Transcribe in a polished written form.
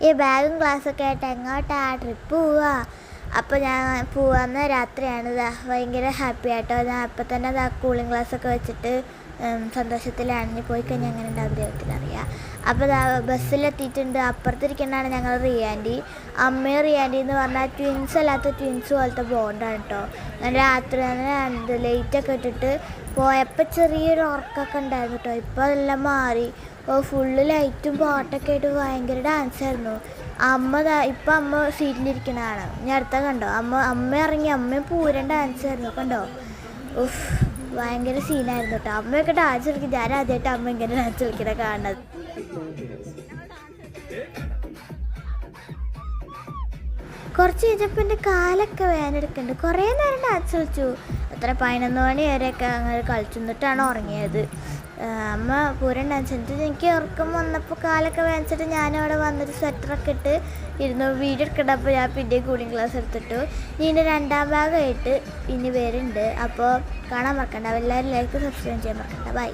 ഈ ബാഗും ക്ലാസ്സൊക്കെ ആയിട്ട് എങ്ങോട്ടാ ട്രിപ്പ് പോവാ? അപ്പോൾ ഞാൻ പോവാന്ന് രാത്രിയാണ്. ഭയങ്കര ഹാപ്പി ആയിട്ടോ. ഞാൻ അപ്പം തന്നെ കൂളിംഗ് ഗ്ലാസ്സൊക്കെ വെച്ചിട്ട് സന്തോഷത്തിലാണ്. ഇനി പോയി കഴിഞ്ഞാൽ അങ്ങനെ ഉണ്ടാവും ദൈവത്തിനറിയാം. അപ്പോൾ ബസ്സിലെത്തിയിട്ടുണ്ട്. അപ്പുറത്തിരിക്കുന്നതാണ് ഞങ്ങൾ റിയാൻറ്റി. അമ്മയും റിയാൻറ്റി എന്ന് പറഞ്ഞാൽ ട്വിൻസ് അല്ലാത്ത ട്വിൻസ് പോലത്തെ ബോണ്ടാണ് കേട്ടോ. ഞാൻ രാത്രി തന്നെ ലൈറ്റൊക്കെ ഇട്ടിട്ട് പോയപ്പോൾ ചെറിയൊരു ഉറക്കമൊക്കെ ഉണ്ടായിരുന്നു കേട്ടോ. ഇപ്പോൾ അതെല്ലാം മാറി. ഫുള്ള് ലൈറ്റും പാട്ടൊക്കെ ആയിട്ട് ഭയങ്കര ഡാൻസായിരുന്നു. ഇപ്പം അമ്മ സീറ്റിലിരിക്കണതാണ്. ഞാൻ അടുത്ത കണ്ടോ, അമ്മ ഇറങ്ങി. അമ്മയും പൂരം ഡാൻസായിരുന്നു കണ്ടോ. ഭയങ്കര സീനായിരുന്നു കേട്ടോ. അമ്മയൊക്കെ ഡാൻസ് കളിക്കും. ഞാൻ ആദ്യമായിട്ട് അമ്മ ഇങ്ങനെ ഡാൻസ് കളിക്കണ കാണുന്നത്. കുറച്ച് കഴിഞ്ഞപ്പോൾ എൻ്റെ കാലൊക്കെ വേദനെടുക്കുന്നുണ്ട്. കുറേ നേരം ഡാൻസ് കളിച്ചു. എത്ര 11 മണി വരെയൊക്കെ അങ്ങനെ കളിച്ചിട്ടാണ് ഉറങ്ങിയത്. അമ്മ പൂരം ഡാൻസ് കളിച്ചിട്ട് എനിക്ക് ഉറക്കം വന്നപ്പോൾ കാലൊക്കെ വേദനിച്ചിട്ട് ഞാനവിടെ വന്നിട്ട് സ്വെറ്ററൊക്കെ ഇട്ട് ഇരുന്നു വീഡിയോ എടുക്കേണ്ടപ്പോൾ ഞാൻ പിന്നെ കൂളിംഗ് ഗ്ലാസ് എടുത്തിട്ടു. ഇനി ഇതിൻ്റെ 2ാം ഭാഗമായിട്ട് ഇനി വരുന്നുണ്ട്. അപ്പോൾ കാണാൻ മറക്കണ്ട. എല്ലാവരും ലൈക്ക് സബ്സ്ക്രൈബ് ചെയ്യാൻ മറക്കണ്ട. ബൈ.